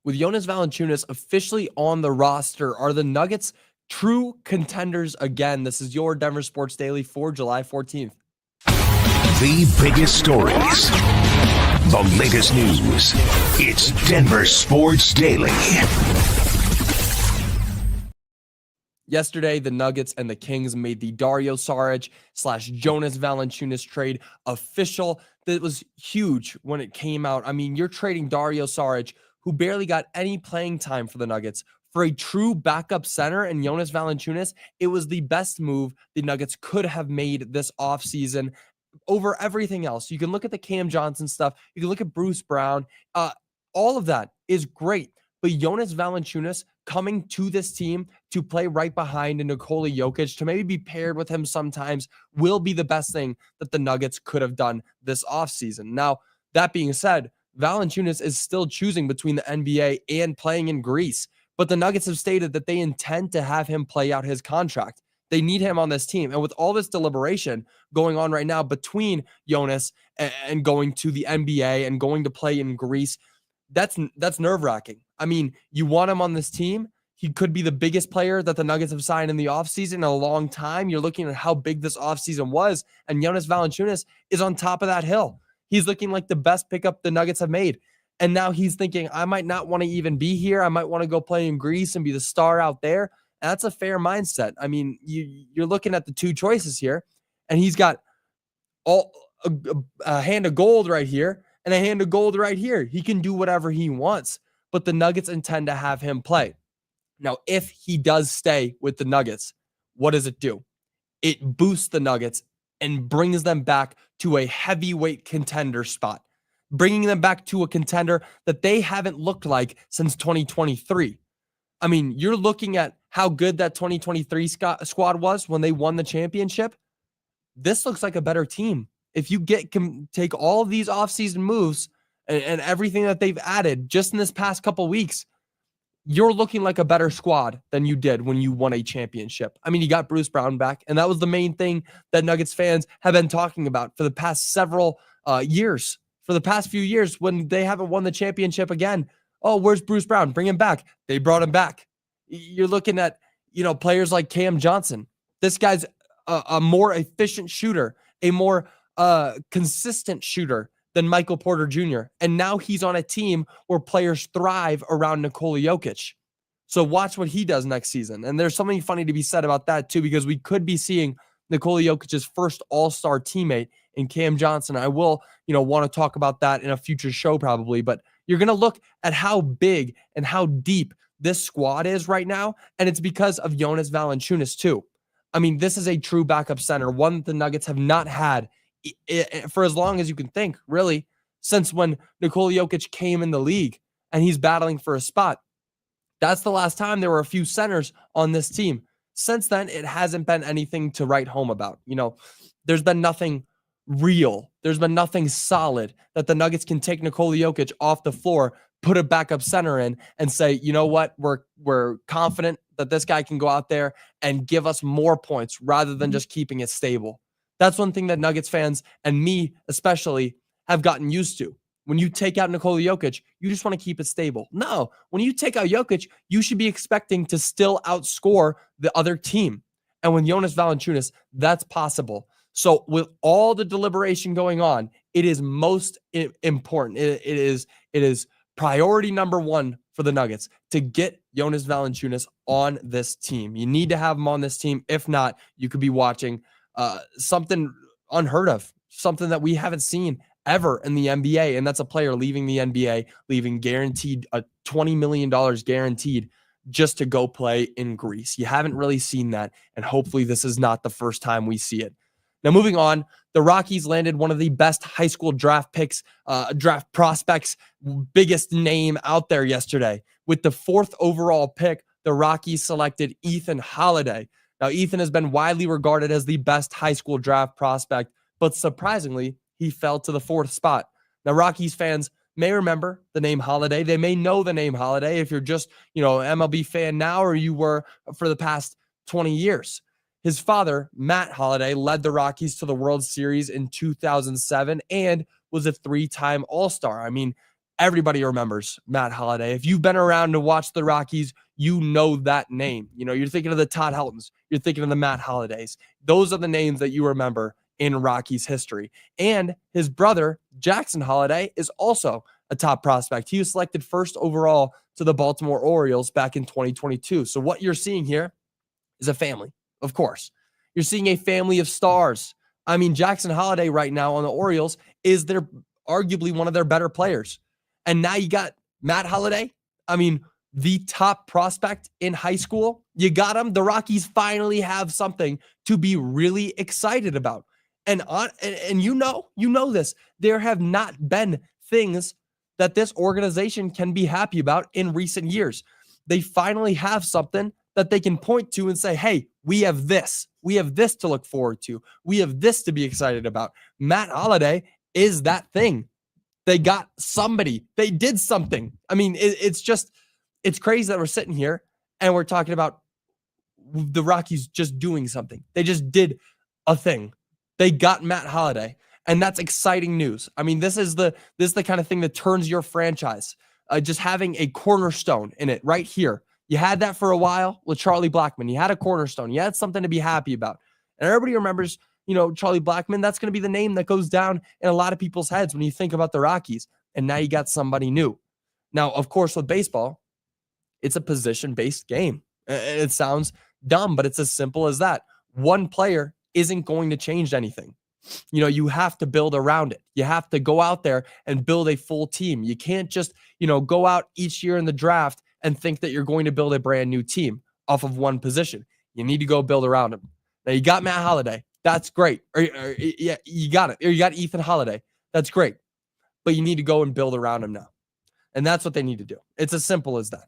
With Jonas Valanciunas officially on the roster, are the Nuggets true contenders again? This is your Denver Sports Daily for July 14th. The biggest stories, the latest news. It's Denver Sports Daily. Yesterday, the Nuggets and the Kings made the Dario Saric / Jonas Valanciunas trade official. That was huge when it came out. I mean, you're trading Dario Saric, who barely got any playing time for the Nuggets, for a true backup center and Jonas Valanciunas. It was the best move the Nuggets could have made this offseason over everything else. You can look at the Cam Johnson stuff. You can look at Bruce Brown. All of that is great. But Jonas Valanciunas coming to this team to play right behind Nikola Jokic, to maybe be paired with him sometimes, will be the best thing that the Nuggets could have done this offseason. Now, that being said, Valanciunas is still choosing between the NBA and playing in Greece. But the Nuggets have stated that they intend to have him play out his contract. They need him on this team. And with all this deliberation going on right now between Jonas and going to the NBA and going to play in Greece, that's nerve-wracking. I mean, you want him on this team. He could be the biggest player that the Nuggets have signed in the offseason in a long time. You're looking at how big this offseason was, and Jonas Valanciunas is on top of that hill. He's looking like the best pickup the Nuggets have made. And now he's thinking, I might not want to even be here. I might want to go play in Greece and be the star out there. And that's a fair mindset. I mean, you're looking at the two choices here, and he's got a hand of gold right here and a hand of gold right here. He can do whatever he wants, but the Nuggets intend to have him play. Now, if he does stay with the Nuggets, what does it do? It boosts the Nuggets and brings them back to a heavyweight contender spot, bringing them back to a contender that they haven't looked like since 2023. I mean, you're looking at how good that 2023 squad was when they won the championship. This looks like a better team. If you can take all of these offseason moves and everything that they've added just in this past couple weeks, you're looking like a better squad than you did when you won a championship. I mean, you got Bruce Brown back, and that was the main thing that Nuggets fans have been talking about for the past several years. For the past few years, when they haven't won the championship again, oh, where's Bruce Brown? Bring him back. They brought him back. You're looking at, players like Cam Johnson. This guy's a more efficient shooter, a more consistent shooter than Michael Porter Jr. And now he's on a team where players thrive around Nikola Jokic. So watch what he does next season. And there's something funny to be said about that too, because we could be seeing Nikola Jokic's first all-star teammate in Cam Johnson. I will, want to talk about that in a future show probably, but you're going to look at how big and how deep this squad is right now. And it's because of Jonas Valanciunas too. I mean, this is a true backup center, one that the Nuggets have not had for as long as you can think, really, since when Nikola Jokic came in the league and he's battling for a spot. That's the last time there were a few centers on this team. Since then, it hasn't been anything to write home about. There's been nothing real. There's been nothing solid that the Nuggets can take Nikola Jokic off the floor, put a backup center in, and say, you know what, we're confident that this guy can go out there and give us more points rather than just keeping it stable. That's one thing that Nuggets fans, and me especially, have gotten used to. When you take out Nikola Jokic, you just want to keep it stable. No, when you take out Jokic, you should be expecting to still outscore the other team. And with Jonas Valanciunas, that's possible. So with all the deliberation going on, it is most important. It is priority number one for the Nuggets to get Jonas Valanciunas on this team. You need to have him on this team. If not, you could be watching something unheard of, something that we haven't seen ever in the NBA. And that's a player leaving the NBA, leaving guaranteed $20 million guaranteed just to go play in Greece. You haven't really seen that. And hopefully this is not the first time we see it. Now, moving on, the Rockies landed one of the best high school draft picks, draft prospects, biggest name out there yesterday. With the 4th overall pick, the Rockies selected Ethan Holiday. Now, Ethan has been widely regarded as the best high school draft prospect, but surprisingly, he fell to the 4th spot. Now, Rockies fans may remember the name Holiday. They may know the name Holiday if you're just, an MLB fan now or you were for the past 20 years. His father, Matt Holiday, led the Rockies to the World Series in 2007 and was a 3-time All-Star. I mean, Everybody remembers Matt Holliday. If you've been around to watch the Rockies, you know that name. You're thinking of the Todd Heltons. You're thinking of the Matt Hollidays. Those are the names that you remember in Rockies history. And his brother, Jackson Holliday, is also a top prospect. He was selected first overall to the Baltimore Orioles back in 2022. So what you're seeing here is a family, of course. You're seeing a family of stars. I mean, Jackson Holliday right now on the Orioles is arguably one of their better players. And now you got Matt Holliday. I mean, the top prospect in high school. You got him. The Rockies finally have something to be really excited about. And you know this. There have not been things that this organization can be happy about in recent years. They finally have something that they can point to and say, hey, we have this. We have this to look forward to. We have this to be excited about. Matt Holliday is that thing. They got somebody. They did something. I mean, it's crazy that we're sitting here and we're talking about the Rockies just doing something. They just did a thing. They got Matt Holliday, and that's exciting news. I mean, this is the kind of thing that turns your franchise. Just having a cornerstone in it right here. You had that for a while with Charlie Blackmon. You had a cornerstone. You had something to be happy about. And everybody remembers, Charlie Blackmon. That's going to be the name that goes down in a lot of people's heads when you think about the Rockies. And now you got somebody new. Now, of course, with baseball, it's a position-based game. It sounds dumb, but it's as simple as that. One player isn't going to change anything. You have to build around it. You have to go out there and build a full team. You can't just, go out each year in the draft and think that you're going to build a brand new team off of one position. You need to go build around him. Now you got Matt Holliday. That's great. Yeah, you got it. Or you got Ethan Holliday. That's great. But you need to go and build around him now. And that's what they need to do. It's as simple as that.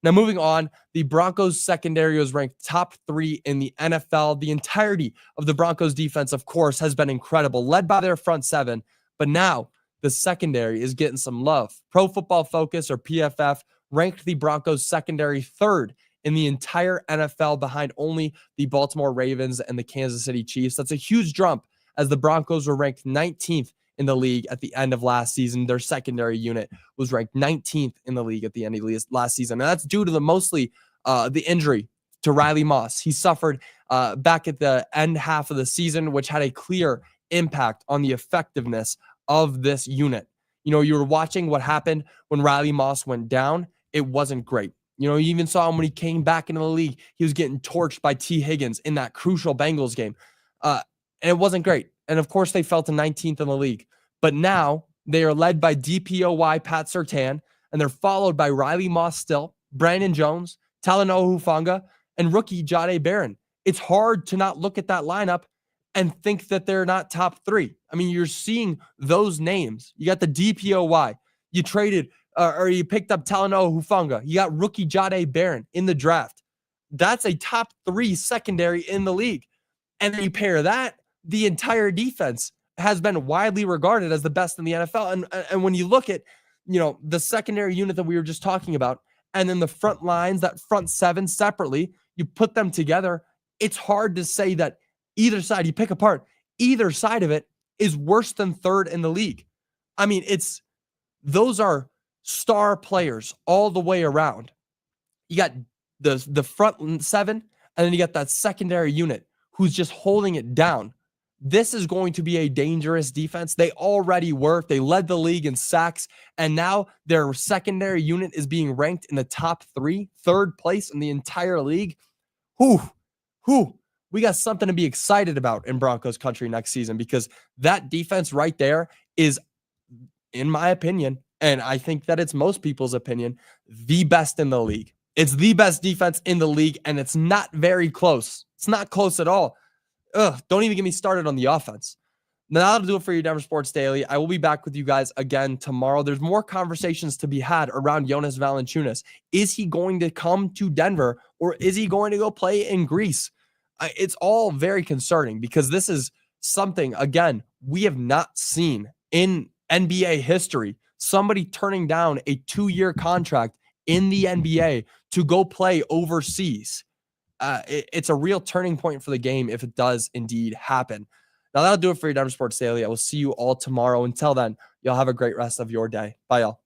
Now, moving on, the Broncos secondary was ranked top 3 in the NFL. The entirety of the Broncos defense, of course, has been incredible, led by their front 7. But now the secondary is getting some love. Pro Football Focus, or PFF, ranked the Broncos secondary 3rd in the entire NFL, behind only the Baltimore Ravens and the Kansas City Chiefs. That's a huge jump, as the Broncos were ranked 19th in the league at the end of last season. Their secondary unit was ranked 19th in the league at the end of last season. And that's due to mostly the injury to Riley Moss. He suffered back at the end half of the season, which had a clear impact on the effectiveness of this unit. You were watching what happened when Riley Moss went down. It wasn't great. You even saw him when he came back into the league. He was getting torched by T. Higgins in that crucial Bengals game. And it wasn't great. And of course, they fell to 19th in the league. But now they are led by DPOY Pat Surtain, and they're followed by Riley Moss still, Brandon Jones, Talanoa Hufanga, and rookie Jahdae Barron. It's hard to not look at that lineup and think that they're not top 3. I mean, you're seeing those names. You got the DPOY. You traded or you picked up Talanoa Hufanga. You got rookie Jahdae Barron in the draft. That's a top 3 secondary in the league. And then you pair that, the entire defense has been widely regarded as the best in the NFL. And when you look at, the secondary unit that we were just talking about, and then the front lines, that front 7 separately, you put them together, it's hard to say that either side, you pick apart, either side of it is worse than 3rd in the league. I mean, those are star players all the way around. You got the front 7, and then you got that secondary unit who's just holding it down. This is going to be a dangerous defense. They already were. They led the league in sacks, and now their secondary unit is being ranked in the top 3, 3rd place in the entire league. We got something to be excited about in Broncos country next season, because that defense right there is, in my opinion, and I think that it's most people's opinion, the best in the league. It's the best defense in the league, and it's not very close. It's not close at all. Don't even get me started on the offense. Now, that'll do it for your Denver Sports Daily. I will be back with you guys again tomorrow. There's more conversations to be had around Jonas Valanciunas. Is he going to come to Denver, or is he going to go play in Greece? It's all very concerning, because this is something, again, we have not seen in NBA history. Somebody turning down a 2-year contract in the NBA to go play overseas. It's a real turning point for the game if it does indeed happen. Now, that'll do it for your Denver Sports Daily. I will see you all tomorrow. Until then, y'all have a great rest of your day. Bye, y'all.